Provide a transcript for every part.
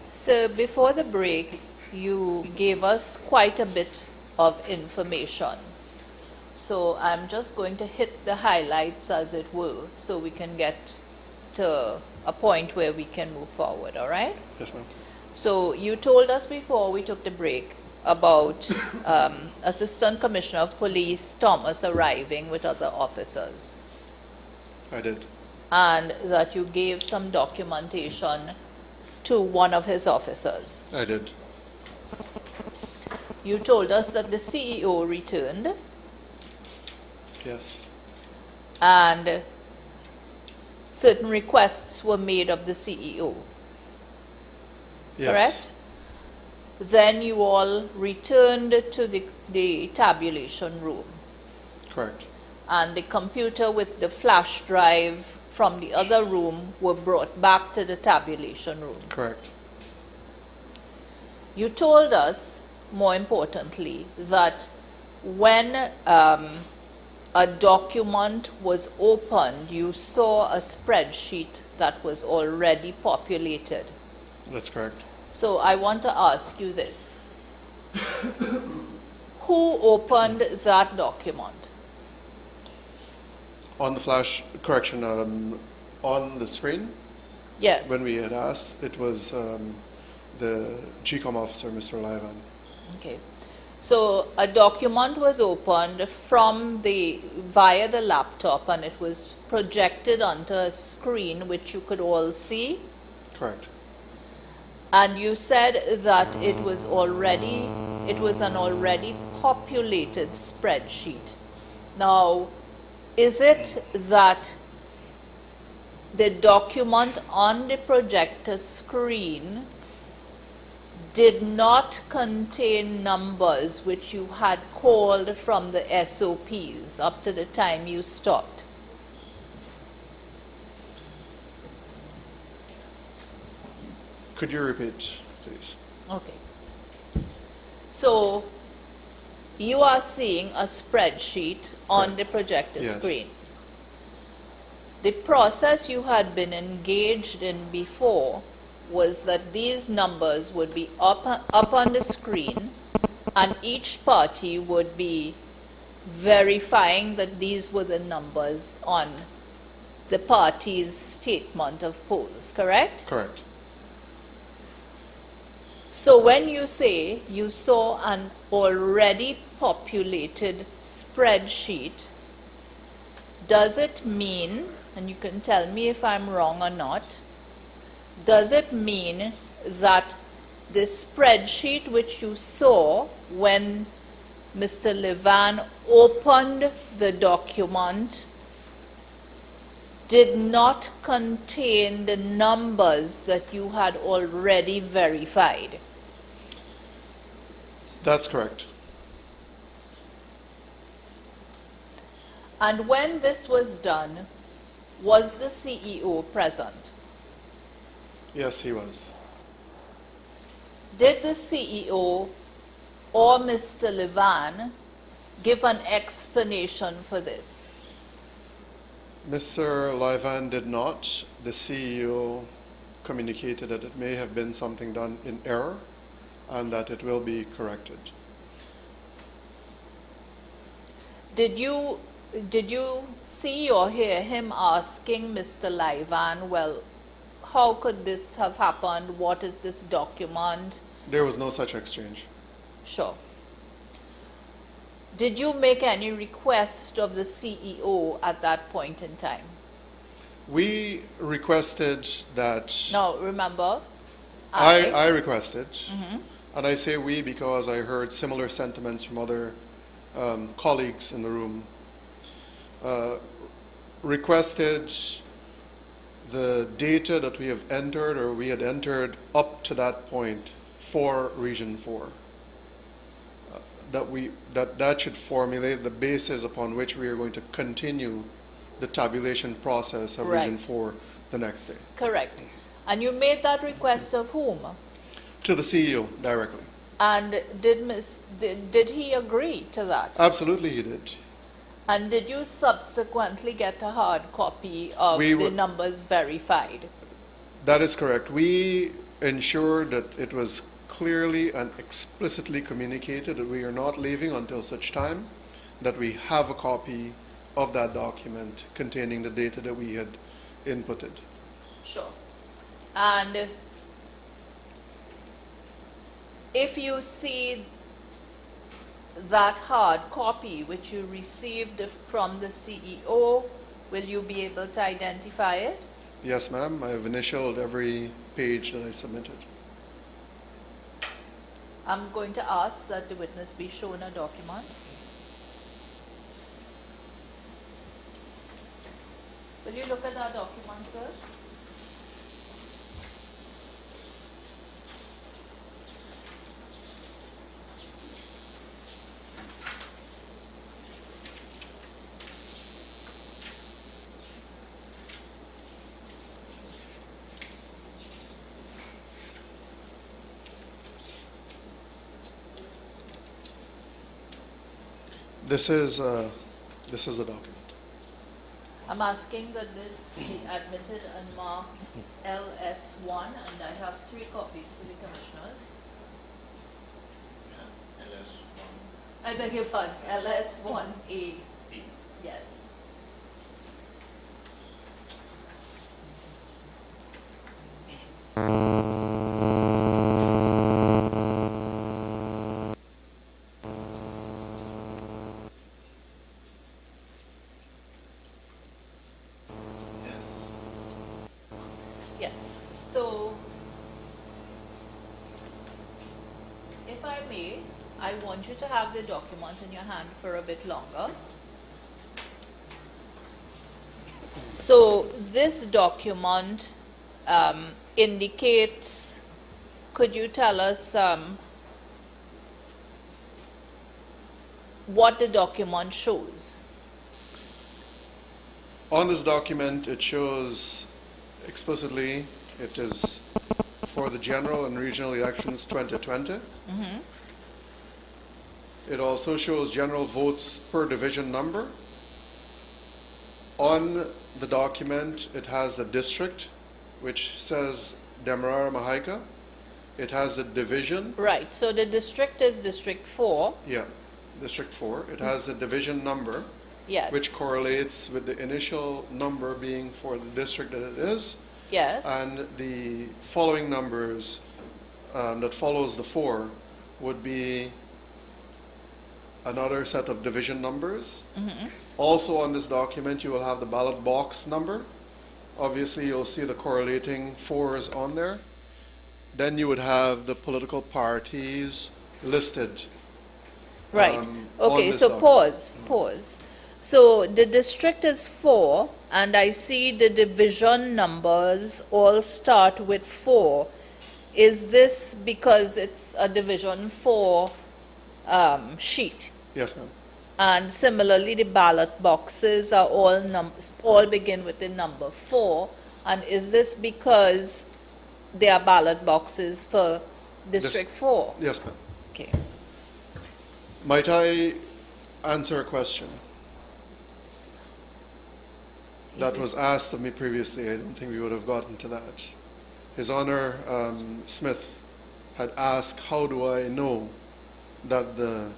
So before the break, you gave us quite a bit of information. So I'm just going to hit the highlights, as it were, so we can get to a point where we can move forward, all right? Yes, ma'am. So you told us before we took the break about Assistant Commissioner of Police Thomas arriving with other officers, I did. and that you gave some documentation to one of his officers. I did. You told us that the CEO returned Yes. and certain requests were made of the CEO, Yes. correct? Then you all returned to the tabulation room, Correct. and the computer with the flash drive from the other room were brought back to the tabulation room. Correct. You told us, more importantly, that when a document was opened, you saw a spreadsheet that was already populated. That's correct. So I want to ask you this. Who opened that document? On the flash, correction, on the screen, Yes. when we had asked, it was the GCOM officer, Mr. Livan. Okay. So a document was opened via the laptop, and it was projected onto a screen which you could all see. Correct. And you said that it was an already populated spreadsheet. Now, is it that the document on the projector screen did not contain numbers which you had called from the SOPs up to the time you stopped? Could you repeat, please? Okay. So you are seeing a spreadsheet on Correct. the projector Yes. screen. The process you had been engaged in before was that these numbers would be up on the screen, and each party would be verifying that these were the numbers on the party's statement of polls, correct? Correct. So when you say you saw an already populated spreadsheet, does it mean, and you can tell me if I'm wrong or not, does it mean that the spreadsheet which you saw when Mr. Levan opened the document did not contain the numbers that you had already verified? That's correct. And when this was done, was the CEO present? Yes, he was. Did the CEO or Mr. Levan give an explanation for this? Mr. Livan did not. The CEO communicated that it may have been something done in error and that it will be corrected. Did you see or hear him asking Mr. Livan, well, how could this have happened? What is this document? There was no such exchange. Sure. Did you make any request of the CEO at that point in time? We requested that. Now, remember, I requested, and I say we because I heard similar sentiments from other colleagues in the room. Requested the data that we have entered or we had entered up to that point for Region 4. That should formulate the basis upon which we are going to continue the tabulation process of Region 4 the next day. Correct. And you made that request of whom? To the CEO directly. And did he agree to that? Absolutely he did. And did you subsequently get a hard copy of the numbers verified? That is correct. We ensure that it was clearly and explicitly communicated that we are not leaving until such time that we have a copy of that document containing the data that we had inputted. Sure. And if you see that hard copy which you received from the CEO, will you be able to identify it? Yes, ma'am. I have initialed every page that I submitted. I'm going to ask that the witness be shown a document. Will you look at that document, sir? This is the document. I'm asking that this be admitted and marked LS1, and I have 3 copies for the commissioners. Yeah, LS1. I beg your pardon, LS1A. E. Yes. Yes. Yes. So, if I may, I want you to have the document in your hand for a bit longer. So, this document indicates, could you tell us what the document shows? On this document, it shows explicitly it is for the general and regional elections 2020. It also shows general votes per division number. On the document, it has the district, which says Demerara Mahaika. It has the division. Right, so the district is District 4. Yeah, District 4. It has the division number, Yes. which correlates with the initial number being for the district that it is. Yes. And the following numbers that follows the 4 would be another set of division numbers. Also on this document, you will have the ballot box number. Obviously, you'll see the correlating 4s on there. Then you would have the political parties listed. Right. on Okay, this so document. pause. So the district is 4, and I see the division numbers all start with 4. Is this because it's a division 4 sheet? Yes, ma'am. And similarly, the ballot boxes are all begin with the number 4. And is this because they are ballot boxes for District 4? Yes, ma'am. Okay. Might I answer a question that was asked of me previously? I don't think we would have gotten to that. His Honor Smith had asked, how do I know that the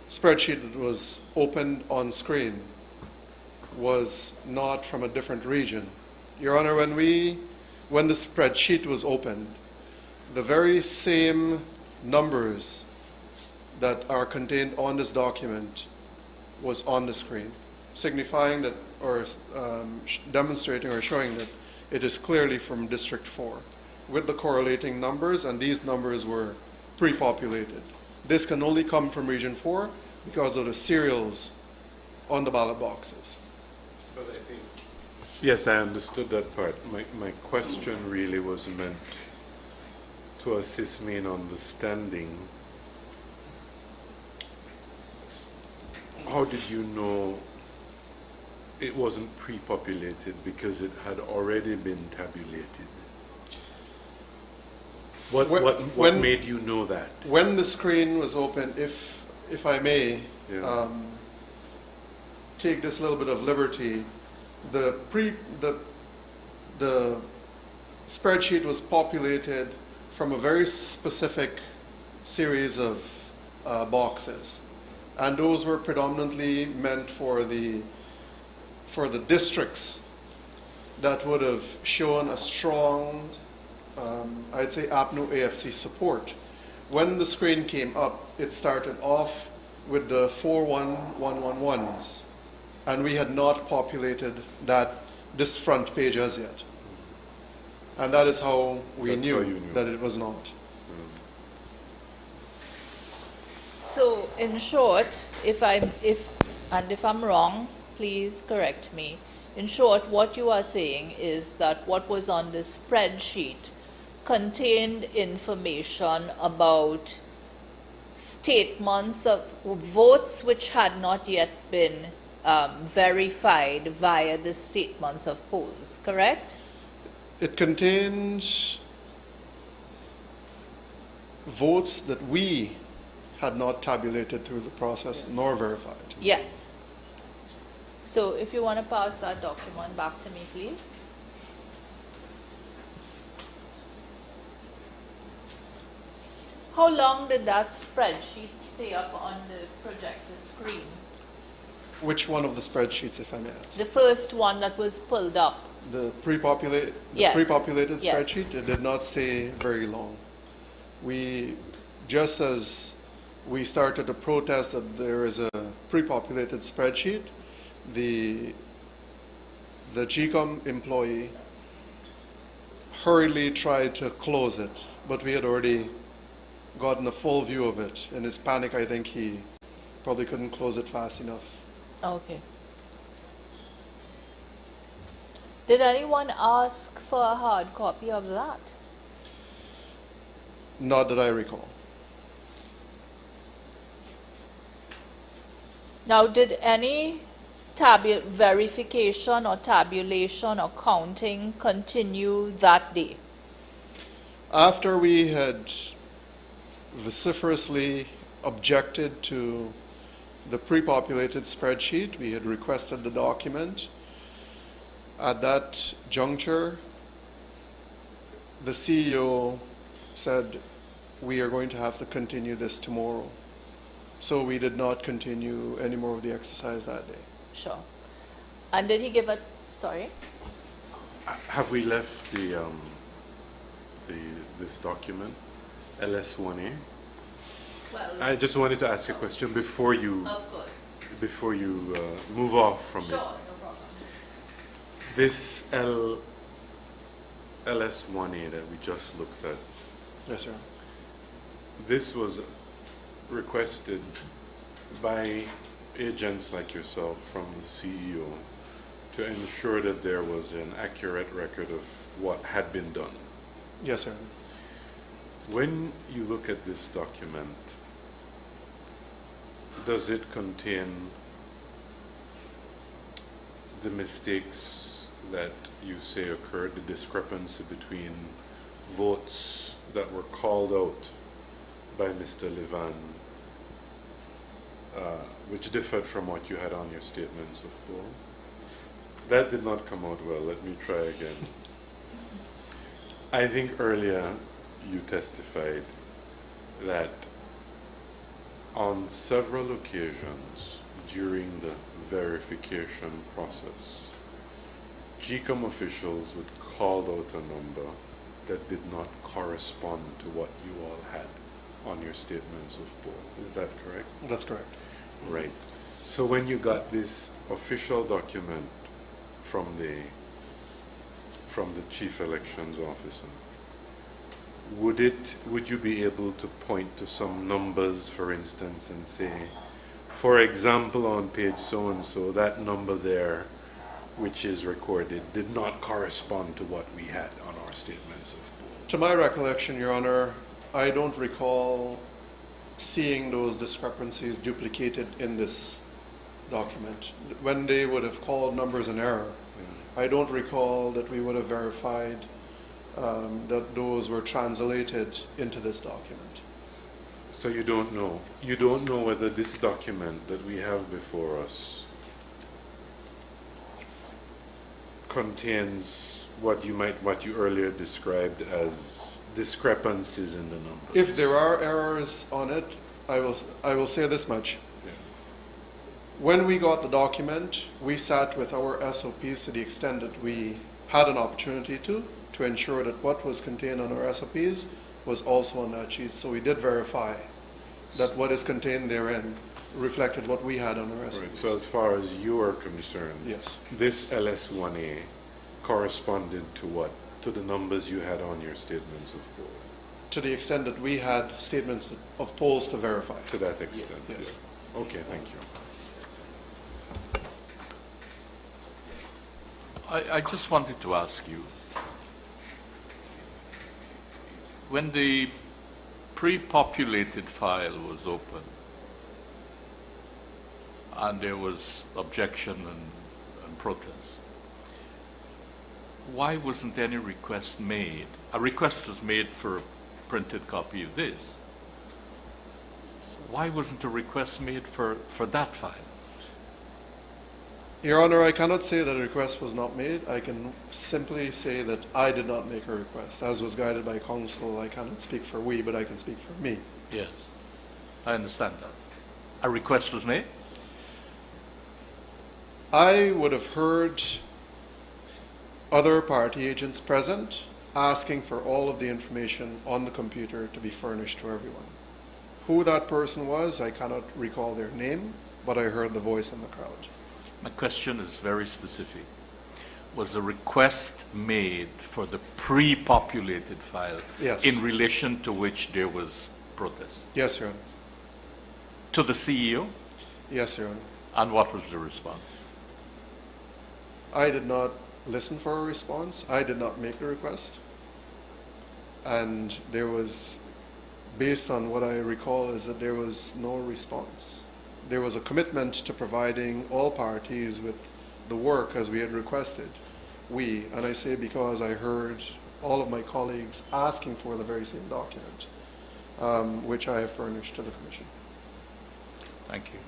spreadsheet that was opened on screen was not from a different region? Your Honor, when the spreadsheet was opened, the very same numbers that are contained on this document was on the screen, signifying that, or demonstrating or showing that it is clearly from District 4, with the correlating numbers, and these numbers were pre-populated. This can only come from Region 4 because of the serials on the ballot boxes. But I think, yes, I understood that part. My question really was meant to assist me in understanding. How did you know it wasn't pre-populated because it had already been tabulated? What When- made you know that? When the screen was open, if I may, Yeah. take this little bit of liberty, the spreadsheet was populated from a very specific series of boxes, and those were predominantly meant for the districts that would have shown a strong, I'd say, APNO AFC support. When the screen came up, it started off with the 41111s, and we had not populated this front page as yet. And that is how we That's knew, how you knew that it was not. So, in short, if I'm wrong, please correct me. In short, what you are saying is that what was on the spreadsheet contained information about statements of votes which had not yet been verified via the statements of polls, correct? It contains votes that we had not tabulated through the process nor verified. Yes. So if you want to pass that document back to me, please. How long did that spreadsheet stay up on the projector screen? Which one of the spreadsheets, if I may ask? The first one that was pulled up. The pre-populated Yes. Yes. spreadsheet, it did not stay very long. Just as we started to protest that there is a pre-populated spreadsheet, the GCOM employee hurriedly tried to close it, but we had already gotten a full view of it. In his panic, I think he probably couldn't close it fast enough. Okay. Did anyone ask for a hard copy of that? Not that I recall. Now, did any verification or tabulation or counting continue that day? After we had vociferously objected to the pre-populated spreadsheet, we had requested the document. At that juncture, the CEO said, we are going to have to continue this tomorrow. So we did not continue any more of the exercise that day. Sure. And did he give a, sorry? Have we left this document, LS1A? Well, I just wanted to ask a question before you of course. Move off from Sure, it. no problem. This LS1A that we just looked at, Yes, sir. this was requested by agents like yourself from the CEO to ensure that there was an accurate record of what had been done. Yes, sir. When you look at this document, does it contain the mistakes that you say occurred, the discrepancy between votes that were called out by Mr. Levan, which differed from what you had on your statements of poll? That did not come out well. Let me try again. I think earlier you testified that on several occasions during the verification process, GCOM officials would call out a number that did not correspond to what you all had on your statements of poll. Is that correct? That's correct. Right. So when you got this official document from the chief elections officer, would you be able to point to some numbers, for instance, and say, for example, on page so and so, that number there, which is recorded, did not correspond to what we had on our statements of poll? To my recollection, Your Honor, I don't recall seeing those discrepancies duplicated in this document. When they would have called numbers in error, I don't recall that we would have verified that those were translated into this document. So you don't know. You don't know whether this document that we have before us contains what you earlier described as discrepancies in the numbers. If there are errors on it, I will say this much. Yeah. When we got the document, we sat with our SOPs to the extent that we had an opportunity to ensure that what was contained on our SOPs was also on that sheet. So we did verify that what is contained therein reflected what we had on our SOPs. Right. So as far as you are concerned, Yes. this LS1A corresponded to what? To the numbers you had on your statements of poll? To the extent that we had statements of polls to verify. To that extent? Yes. Yeah. Okay, thank you. I just wanted to ask you, when the pre-populated file was open and there was objection and protest, why wasn't any request made? A request was made for a printed copy of this. Why wasn't a request made for that file? Your Honor, I cannot say that a request was not made. I can simply say that I did not make a request. As was guided by counsel, I cannot speak for we, but I can speak for me. Yes, I understand that. A request was made? I would have heard other party agents present asking for all of the information on the computer to be furnished to everyone. Who that person was, I cannot recall their name, but I heard the voice in the crowd. My question is very specific. Was a request made for the pre-populated file Yes. in relation to which there was protest? Yes, Your Honor. To the CEO? Yes, Your Honor. And what was the response? I did not listen for a response. I did not make the request. And there was, based on what I recall, is that there was no response. There was a commitment to providing all parties with the work as we had requested. We, and I say because I heard all of my colleagues asking for the very same document, which I have furnished to the Commission. Thank you.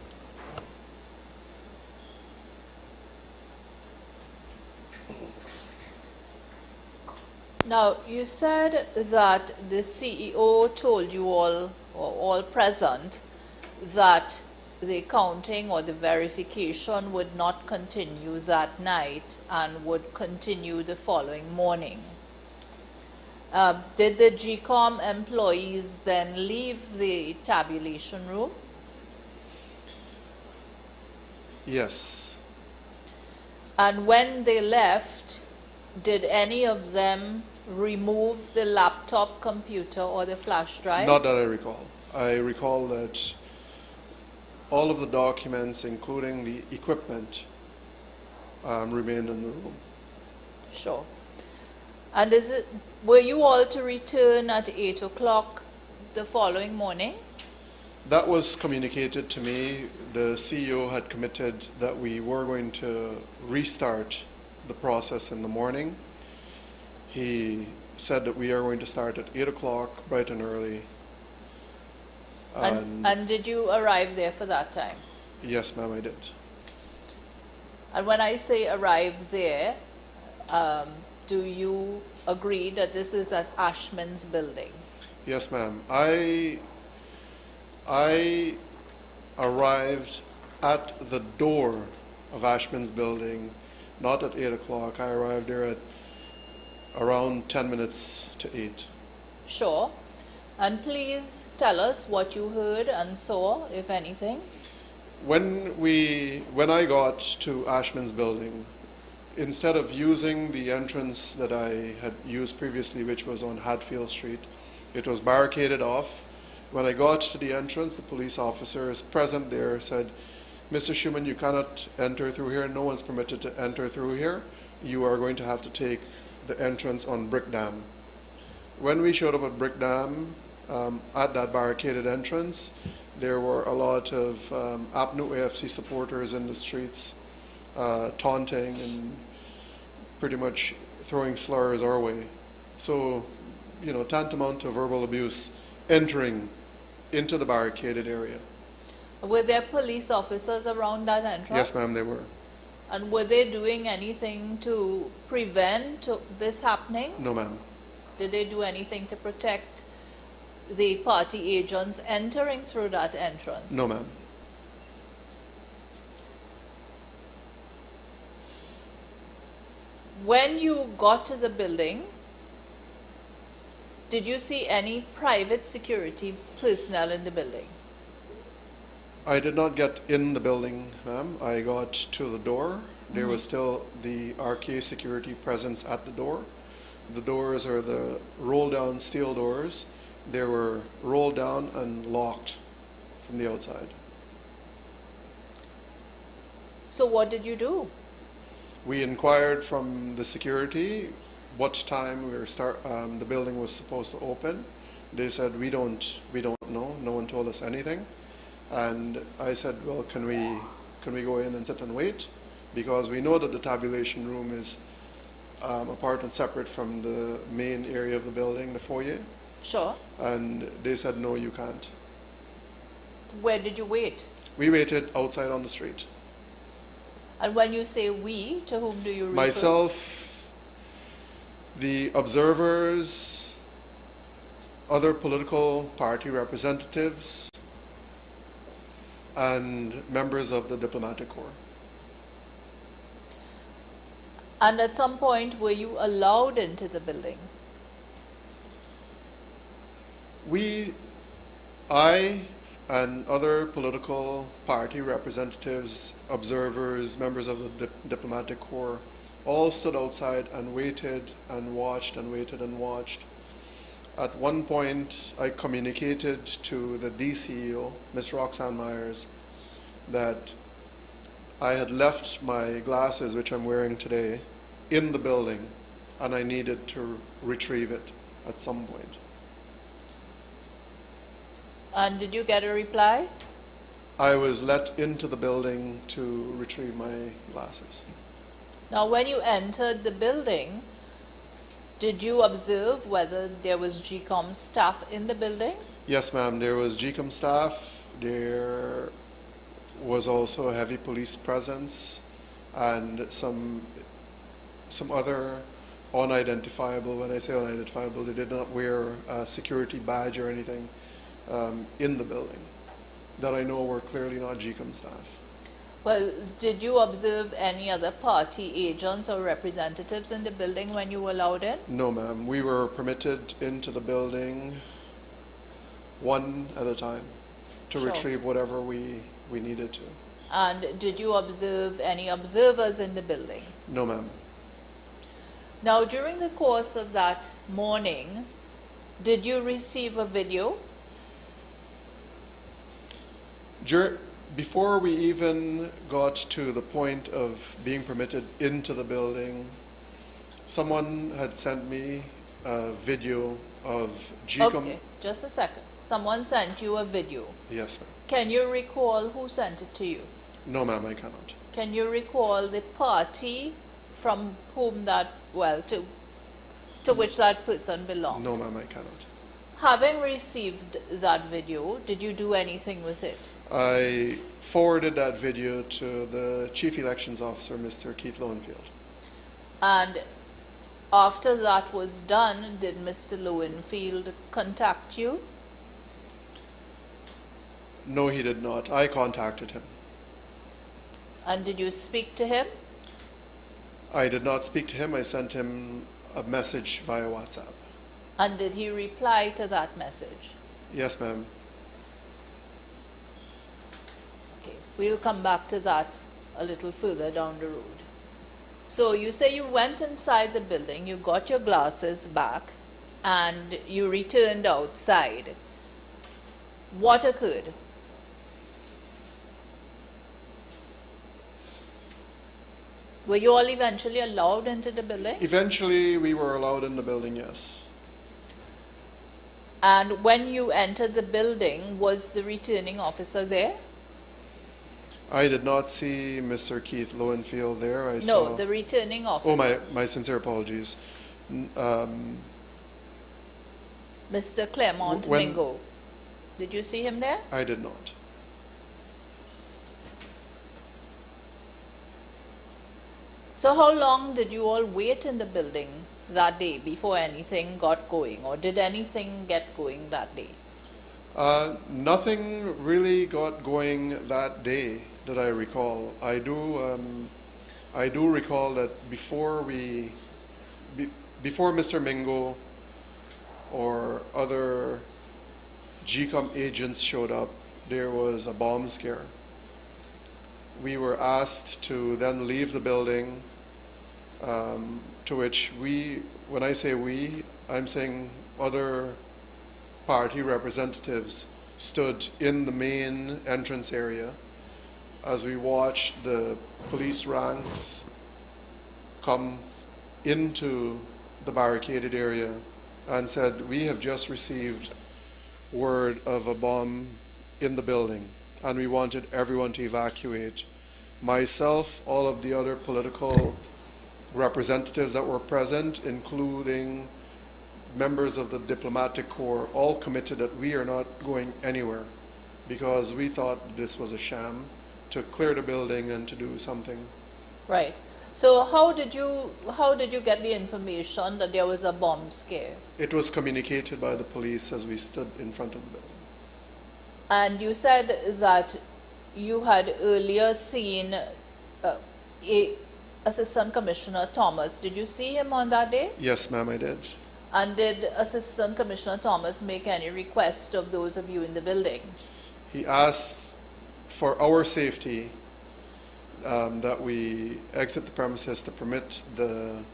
Now, you said that the CEO told you all, or all present, that the counting or the verification would not continue that night and would continue the following morning. Did the GCOM employees then leave the tabulation room? Yes. And when they left, did any of them remove the laptop computer or the flash drive? Not that I recall. I recall that all of the documents, including the equipment, remained in the room. Sure. And were you all to return at 8 o'clock the following morning? That was communicated to me. The CEO had committed that we were going to restart the process in the morning. He said that we are going to start at 8 o'clock, bright and early. And did you arrive there for that time? Yes, ma'am, I did. And when I say arrive there, do you agree that this is at Ashman's building? Yes, ma'am. I arrived at the door of Ashman's building, not at 8 o'clock. I arrived there at around 10 minutes to 8. Sure. And please tell us what you heard and saw, if anything. When I got to Ashman's building, instead of using the entrance that I had used previously, which was on Hatfield Street, it was barricaded off. When I got to the entrance, the police officers present there said, "Mr. Shuman, you cannot enter through here. No one's permitted to enter through here. You are going to have to take the entrance on Brick Dam." When we showed up at Brick Dam, at that barricaded entrance, there were a lot of APNU AFC supporters in the streets, taunting and pretty much throwing slurs our way. So, tantamount to verbal abuse entering into the barricaded area. Were there police officers around that entrance? Yes, ma'am, they were. And were they doing anything to prevent this happening? No, ma'am. Did they do anything to protect the party agents entering through that entrance? No, ma'am. When you got to the building, did you see any private security personnel in the building? I did not get in the building, ma'am. I got to the door. There was still the RK security presence at the door. The doors are the roll-down steel doors. They were rolled down and locked from the outside. So what did you do? We inquired from the security what time the building was supposed to open. They said we don't know. No one told us anything. And I said, well, can we go in and sit and wait? Because we know that the tabulation room is apart and separate from the main area of the building, the foyer. Sure. And they said, no, you can't. Where did you wait? We waited outside on the street. And when you say we, to whom do you refer? Myself, the observers, other political party representatives, and members of the diplomatic corps. And at some point, were you allowed into the building? I and other political party representatives, observers, members of the diplomatic corps, all stood outside and waited and watched and waited and watched. At one point, I communicated to the DCEO, Ms. Roxanne Myers, that I had left my glasses, which I'm wearing today, in the building, and I needed to retrieve it at some point. And did you get a reply? I was let into the building to retrieve my glasses. Now, when you entered the building, did you observe whether there was GCOM staff in the building? Yes, ma'am. There was GCOM staff. There was also a heavy police presence and some other unidentifiable. When I say unidentifiable, they did not wear a security badge or anything in the building that I know were clearly not GCOM staff. Well, did you observe any other party agents or representatives in the building when you were allowed in? No, ma'am. We were permitted into the building one at a time to Sure. retrieve whatever we needed to. And did you observe any observers in the building? No, ma'am. Now, during the course of that morning, did you receive a video? Before we even got to the point of being permitted into the building, someone had sent me a video of GCOM. Okay, just a second. Someone sent you a video. Yes, ma'am. Can you recall who sent it to you? No, ma'am, I cannot. Can you recall the party from whom that, well, to which that person belonged? No, ma'am, I cannot. Having received that video, did you do anything with it? I forwarded that video to the Chief Elections Officer, Mr. Keith Lowenfield. And after that was done, did Mr. Lowenfield contact you? No, he did not. I contacted him. And did you speak to him? I did not speak to him. I sent him a message via WhatsApp. And did he reply to that message? Yes, ma'am. Okay, we'll come back to that a little further down the road. So you say you went inside the building, you got your glasses back, and you returned outside. What occurred? Were you all eventually allowed into the building? Eventually, we were allowed in the building, yes. And when you entered the building, was the returning officer there? I did not see Mr. Keith Lowenfield there. I No, saw... the returning officer. Oh, my sincere apologies. Mr. Clermont When- Mingo. Did you see him there? I did not. So how long did you all wait in the building that day before anything got going, or did anything get going that day? Nothing really got going that day that I recall. I do recall that before Mr. Mingo or other GCOM agents showed up, there was a bomb scare. We were asked to then leave the building, to which we, when I say we, I'm saying other party representatives stood in the main entrance area as we watched the police ranks come into the barricaded area and said, we have just received word of a bomb in the building and we wanted everyone to evacuate. Myself, all of the other political representatives that were present, including members of the diplomatic corps, all committed that we are not going anywhere because we thought this was a sham to clear the building and to do something. Right. So how did you get the information that there was a bomb scare? It was communicated by the police as we stood in front of the building. And you said that you had earlier seen Assistant Commissioner Thomas. Did you see him on that day? Yes, ma'am, I did. And did Assistant Commissioner Thomas make any request of those of you in the building? He asked for our safety that we exit the premises to permit the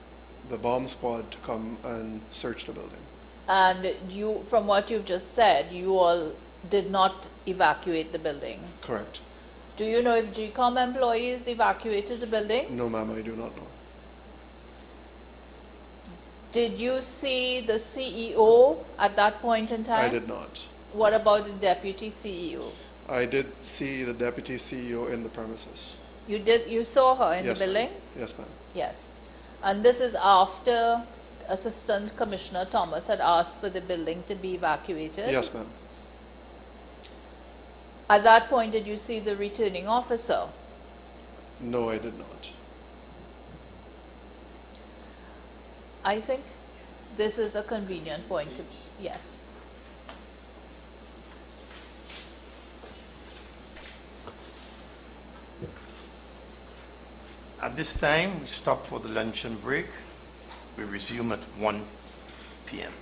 bomb squad to come and search the building. And you, from what you've just said, you all did not evacuate the building. Correct. Do you know if GCOM employees evacuated the building? No, ma'am, I do not know. Did you see the CEO at that point in time? I did not. What about the deputy CEO? I did see the deputy CEO in the premises. You did. You saw her in Yes, the building? ma'am. Yes, ma'am. Yes. And this is after Assistant Commissioner Thomas had asked for the building to be evacuated? Yes, ma'am. At that point, did you see the returning officer? No, I did not. I think this is a convenient point to, yes. At this time, we stop for the luncheon break. We resume at 1 p.m.